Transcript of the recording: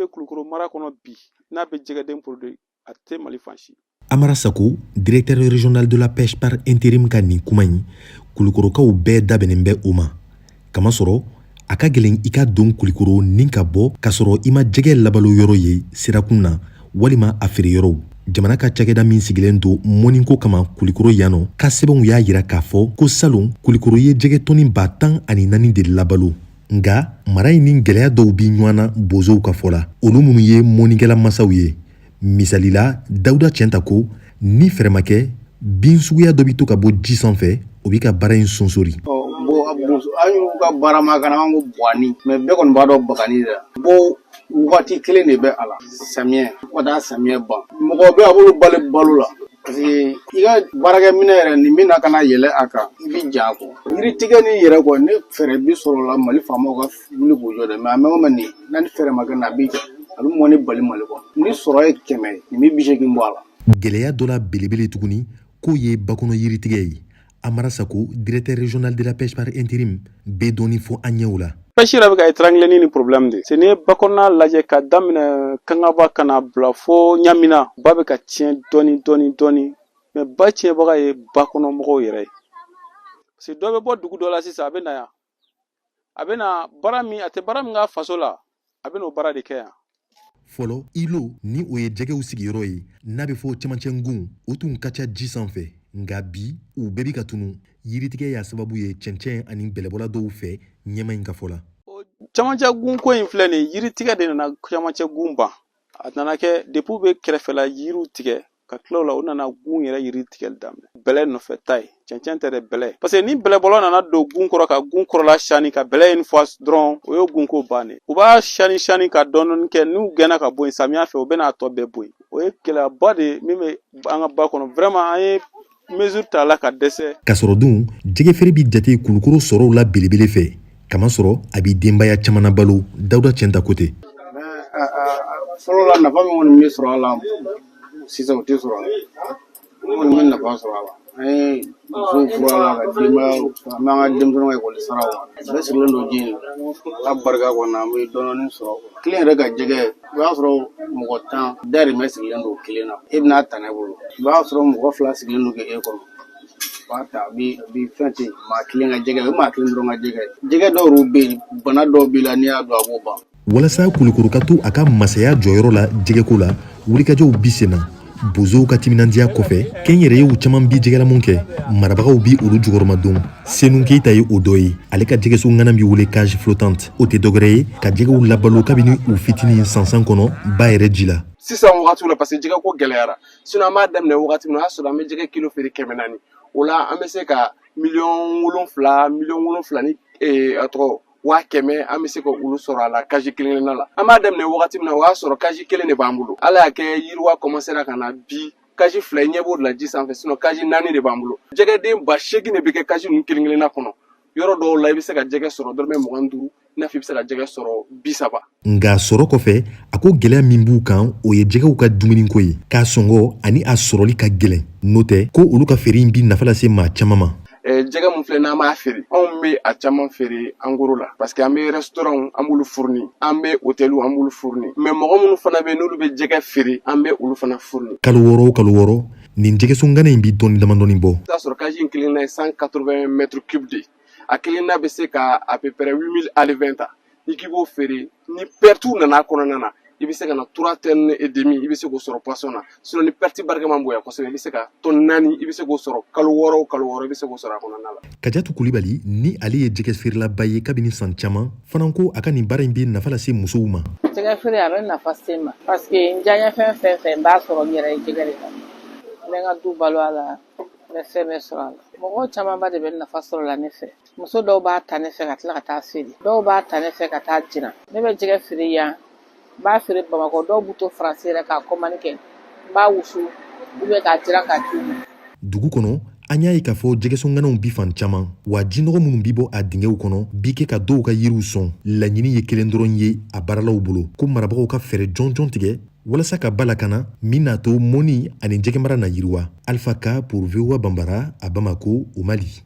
be Kulukoro mara kɔnɔ bi n'a bɛ jɛgɛden produit a tɛ Mali fan si. Amara Sako, directeur régional de la pêche par intérim ka nin kuma in Kulukorokaw bɛɛ dabɛnnen bɛ o ma kamasɔrɔ a ka gɛlɛn i ka don Kulikoro nin ka bɔ k'a sɔrɔ i ma jɛgɛ labalo yɔrɔ ye sirakun na walima a feere yɔrɔw. Jamana ka cakɛda min sigilen to mɔniko kama Kulikoro yannɔ ka sɛbɛnw y'a yira k'a fɔ ko salon Kulikoro ye jɛgɛ tɔni 14 de labalo. Nga mara in ni gɛlɛya dɔw bi ɲɔana bozow ka fɔ la olu minnu ye mɔnikɛla masaw ye. Misalila Dawuda Tiɲɛta ko ni fɛrɛ ma kɛ bin suguya dɔ bi to ka bɔ ji sanfɛ o bi ka baara in sonsori. An y'u ka baara ma kana an ko buwani mais bɛɛ kɔni b'a dɔn bagani dɛ bo waati kelen de bɛ a la samiyɛ fo ka taa samiyɛ ban mɔgɔ bɛ a b'olu balo la parce que i ka baarakɛminɛ yɛrɛ nin bɛna kana yɛlɛ a kan i bi ja a kɔ yiri tigɛ ni yɛrɛ kɔ ne fɛɛrɛ bi sɔrɔ la Mali faamaw ka wuli k'o jɔ dɛ mais a mɛn o mɛn nin n'a ni fɛɛrɛ ma kɛ na a bi mɔni bali Mali kɔ ni sɔrɔ ye 100 nin bɛ 80 bɔ a la. Gɛlɛya dɔ la belebele tuguni k'o ye bakɔnɔ yiritigɛ ye. Amara Sako, directeur régional de la pêche par intérim bɛ dɔɔni fɔ an ɲɛw la. Pêche yɛrɛ bɛ ka étrangler ni problème de c'est ni bakɔnɔna lajɛ ka daminɛ Kangaba kana bila fo Ɲamina ba bɛ ka tiɲɛ dɔɔni mais ba tiɲɛbaga ye bakɔnɔmɔgɔw yɛrɛ ye parce que dɔ bɛ bɔ dugu dɔ la sisan a bɛ na yan a bɛ na baara min a tɛ baara min ka faso la a bɛ n'o baara de kɛ yan. Fɔlɔ ilo ni o ye jɛgɛw sigiyɔrɔ ye n'a bɛ fɔ cɛmancɛ ngun o tun ka ca ji sanfɛ nka bi u bɛɛ bi ka tunu yiritigɛ y'a sababu ye cɛncɛn ani bɛlɛbɔla dɔw fɛ ɲɛma in ka fɔ la. Cɛmancɛ gun ko in filɛ nin yiritigɛ de nana cɛmancɛ gun ban a nana kɛ depuis bɛ kɛrɛfɛla yiriw tigɛ ka tila o la u nana gun yɛrɛ yiri tigɛli daminɛ bɛlɛ nɔfɛ ta ye cɛncɛn tɛ dɛ bɛlɛ parce que ni bɛlɛbɔla nana don gun kɔrɔ ka gun kɔrɔla siyani ka bɛlɛ in fɔ dɔrɔn o ye gun ko bannen u b'a siyani ka dɔɔni kɛ n'u gɛnna ka bɔ yen samiya fɛ u bɛna a tɔ bɛɛ bɔ yen o ye gɛlɛyaba de min bɛ an ka ba kɔnɔ vraiment an ye mesure ta la ka dɛsɛ. Ka sɔrɔ dun jɛgɛ feere bi jate Kulukoro sɔrɔw la belebele fɛ kamasɔrɔ a bi denbaya caman balo Dawuda Tiɲɛta ko ten. Fɔlɔ la nafa min kɔni bɛ sɔrɔ a la sisan o tɛ sɔrɔ a la kɔni bɛ nafa sɔrɔ a la an ye musow furu a la ka denbaya an b'an ka denmisɛnninw ka ekɔli saraw bɛɛ sigilen don ji in na Ala barika kɔni an bɛ dɔɔnin sɔrɔ kelen yɛrɛ ka jɛgɛ i b'a sɔrɔ mɔgɔ 10 dayirimɛ sigilen don kelen na e bɛna ta ne bolo i b'a sɔrɔ mɔgɔ 2 sigilen don k'e kɔnɔ b'a ta bi fɛn tɛ maa kelen ka jɛgɛ o maa kelen dɔrɔn ka jɛgɛ dɔw bɛ yen bana dɔw b'i la n'i y'a dɔn a b'o ban. Walasa Kulukoro ka to a ka masaya jɔyɔrɔ la jɛgɛko la wulikajɔw bi sen na bozow ka timinandiya kɔfɛ kɛnyɛrɛyew caman bi jɛgɛlamun kɛ marabagaw bi olu jukɔrɔmadon Senu Keyita ye o dɔ ye ale ka jɛgɛso ŋana bi wele cage flottante o tɛ dɔgɔrɛ ye ka jɛgɛw labalo kabini u fitinin sansan kɔnɔ ba yɛrɛ ji la. Sisan wagati la parce que jɛgɛ ko gɛlɛyara sinon an b'a daminɛ wagati min o y'a sɔrɔ an bɛ jɛgɛ kilo feere 400 o la an bɛ se ka miliyɔn 7 ni a tɔgɔ 100 an bɛ se ka olu sɔrɔ a la cage kelen la an b'a daminɛ wagati min na o y'a sɔrɔ cage kelen de b'an bolo ala y'a kɛ yiriwa commencera ka na bi cage 2 ɲɛ b'o de la ji sanfɛ sinon cage 4 de b'an bolo jɛgɛden 8,000 de bɛ kɛ cage ninnu kelen kɔnɔ yɔrɔ dɔw la i bɛ se ka jɛgɛ sɔrɔ dɔrɔmɛ 25 n'a fɔ i bɛ se ka jɛgɛ sɔrɔ 30. Nka sɔrɔ kɔfɛ a ko gɛlɛya min b'u kan o ye jɛgɛw ka dumuniko ye k'a sɔngɔ ani a sɔrɔli ka gɛlɛn n'o tɛ ko olu ka feere in bi nafa lase maa caman ma. Jɛgɛ mun filɛ n'an b'a feere anw bɛ a caman feere en gros la parce que an bɛ restaurant an b'olu fourni an bɛ hôtel an b'olu fourni mais mɔgɔ minnu fana bɛ n'olu bɛ jɛgɛ feere an bɛ olu fana fourni. Kalo wɔɔrɔ nin jɛgɛso ŋana in bi dɔɔni damadɔni bɔ. I bɛ taa sɔrɔ cage in kelen na ye 180 mètres cubes de a kelen na bɛ se ka à peu près 8 000 à 20 ta ni k'i b'o feere ni perte nana kɔnɔna na i bɛ se ka na 3 tonnes et demi i bɛ se k'o sɔrɔ poisson na sinon ni perte barika man bonya kosɛbɛ i bɛ se ka tonne 4 i bɛ se k'o sɔrɔ kalo wɔɔrɔ i bɛ se k'o sɔrɔ a kɔnɔna la. Kajatu Kulibali ni ale ye jɛgɛ feerelaba ye kabini san caman fana ko a ka nin baara in bɛ nafa lase musow ma. Jɛgɛ feere a bɛ nafa se n ma parce que n diyaɲɛ fɛn n b'a sɔrɔ n yɛrɛ ye jɛgɛ de la n bɛ n ka du balo a la n bɛ fɛn bɛɛ sɔrɔ a la mɔgɔw camanba de bɛ nafa sɔrɔ la ne fɛ muso dɔw b'a ta ne fɛ ka tila ka taa feere dɔw b'a ta ne fɛ ka taa jina ne bɛ jɛgɛ feere yan n b'a feere Bamakɔ dɔw b'u to Faransi yɛrɛ k'a commande kɛ n b'a wusu ou bien k'a jira k'a d'u ma. Dugu kɔnɔ an y'a ye k'a fɔ jɛgɛsɔnganaw bi fan caman wa jinɔgɔ minnu bi bɔ a dingɛw kɔnɔ bi kɛ ka dɔw ka yiriw sɔn laɲini ye kelen dɔrɔn ye a baaralaw bolo ko marabagaw ka fɛɛrɛ jɔnjɔn tigɛ walasa ka ba lakana min n'a to mɔni ani jɛgɛmara na yiriwa. Alpha K pour VOA Bambara à Bamako au Mali.